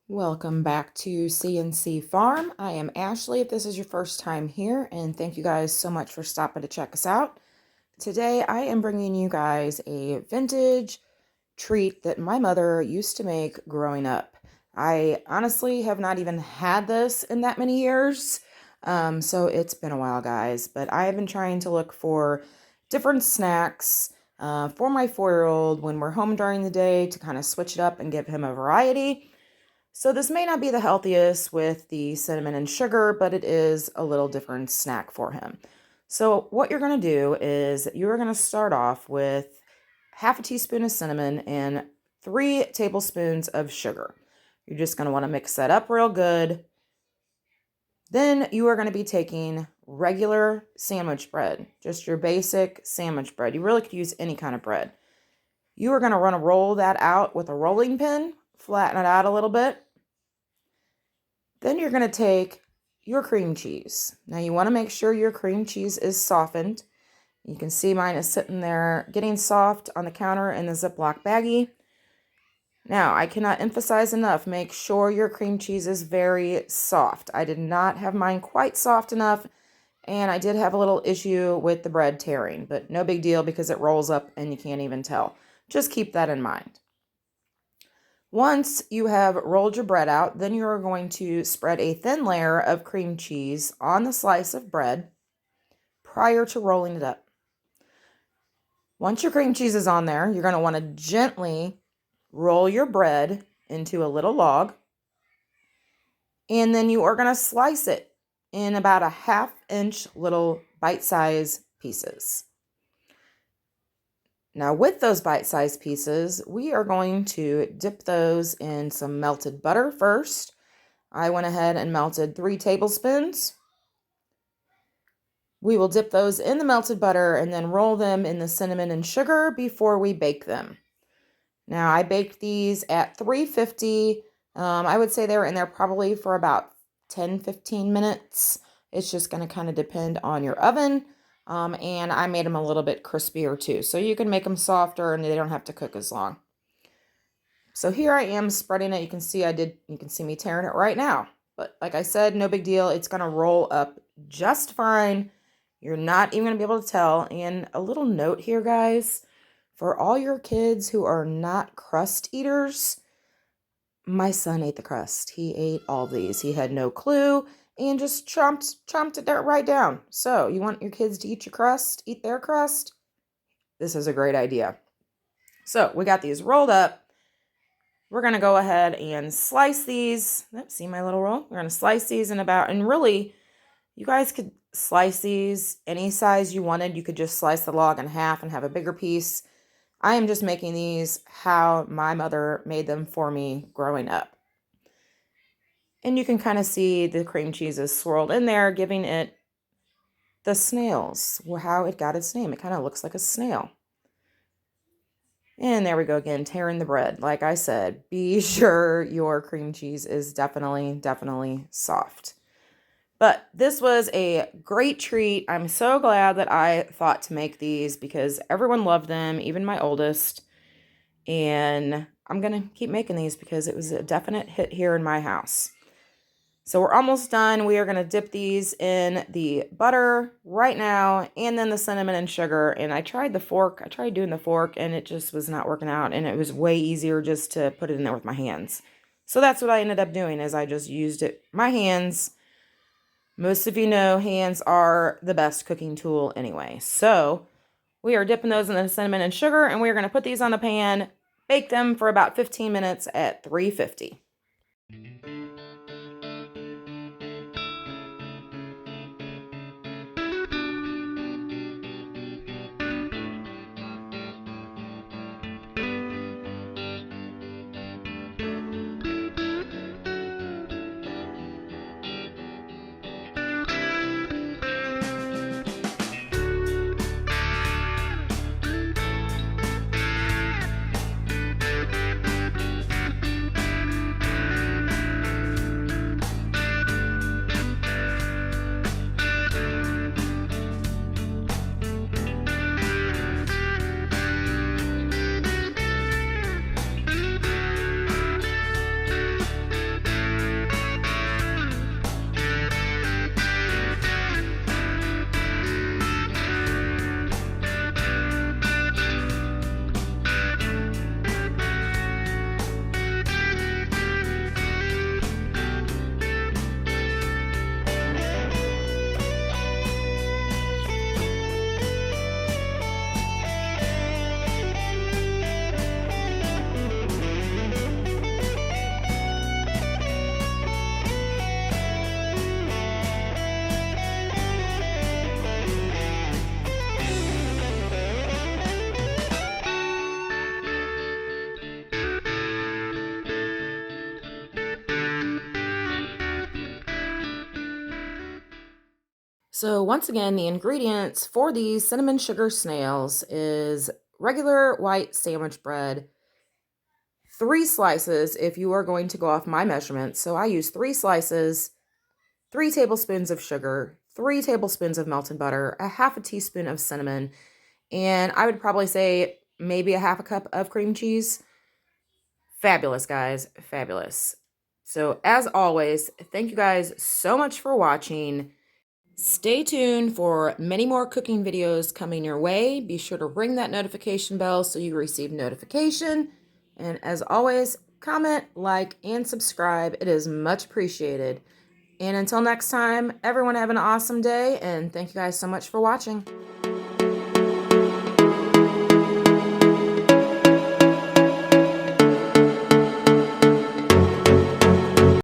Welcome back to CNC Farm. I am Ashley if this is your first time here, and thank you guys so much for stopping to check us out. Today I am bringing you guys a vintage treat that my mother used to make growing up. I honestly have not even had this in that many years, so it's been a while, guys, but I have been trying to look for different snacks for my 4-year-old when we're home during the day to kind of switch it up and give him a variety. So this may not be the healthiest with the cinnamon and sugar, but it is a little different snack for him. So what you're going to do is you're going to start off with half a teaspoon of cinnamon and 3 tablespoons of sugar. You're just going to want to mix that up real good. Then you are going to be taking regular sandwich bread, just your basic sandwich bread. You really could use any kind of bread. You are going to roll that out with a rolling pin, flatten it out a little bit. Then you're going to take your cream cheese. Now you want to make sure your cream cheese is softened. You can see mine is sitting there getting soft on the counter in the Ziploc baggie. Now I cannot emphasize enough, make sure your cream cheese is very soft. I did not have mine quite soft enough, and I did have a little issue with the bread tearing, but no big deal because it rolls up and you can't even tell. Just keep that in mind. Once you have rolled your bread out, then you are going to spread a thin layer of cream cheese on the slice of bread prior to rolling it up. Once your cream cheese is on there, you're going to want to gently roll your bread into a little log, and then you are going to slice it in about a 1/2-inch little bite-sized pieces. Now with those bite-sized pieces, we are going to dip those in some melted butter first. I went ahead and melted 3 tablespoons. We will dip those in the melted butter and then roll them in the cinnamon and sugar before we bake them. Now I baked these at 350. I would say they were in there probably for about 10-15 minutes. It's just going to kind of depend on your oven. And I made them a little bit crispier too. So you can make them softer and they don't have to cook as long. So here I am spreading it. You can see me tearing it right now. But like I said, no big deal. It's going to roll up just fine. You're not even going to be able to tell. And a little note here, guys, for all your kids who are not crust eaters, my son ate the crust. He ate all these. He had no clue and just chomped it right down. So you want your kids to eat their crust? This is a great idea. So we got these rolled up. We're going to go ahead and slice these. See my little roll? We're going to slice these and really, you guys could slice these any size you wanted. You could just slice the log in half and have a bigger piece. I am just making these how my mother made them for me growing up. And you can kind of see the cream cheese is swirled in there, giving it the snails, how it got its name. It kind of looks like a snail. And there we go again, tearing the bread. Like I said, be sure your cream cheese is definitely soft. But this was a great treat. I'm so glad that I thought to make these because everyone loved them, even my oldest. And I'm going to keep making these because it was a definite hit here in my house. So we're almost done. We are going to dip these in the butter right now and then the cinnamon and sugar. And I tried doing the fork and it just was not working out. And it was way easier just to put it in there with my hands. So that's what I ended up doing is I just used my hands. Most of you know hands are the best cooking tool anyway. So we are dipping those in the cinnamon and sugar and we're going to put these on the pan, bake them for about 15 minutes at 350. So once again, the ingredients for these cinnamon sugar snails is regular white sandwich bread, 3 slices if you are going to go off my measurements. So I use 3 slices, 3 tablespoons of sugar, 3 tablespoons of melted butter, a half a teaspoon of cinnamon, and I would probably say maybe a half a cup of cream cheese. Fabulous, guys, fabulous. So as always, thank you guys so much for watching. Stay tuned for many more cooking videos coming your way. Be sure to ring that notification bell so you receive notification. And as always, comment, like, and subscribe. It is much appreciated. And until next time, everyone have an awesome day, and thank you guys so much for watching.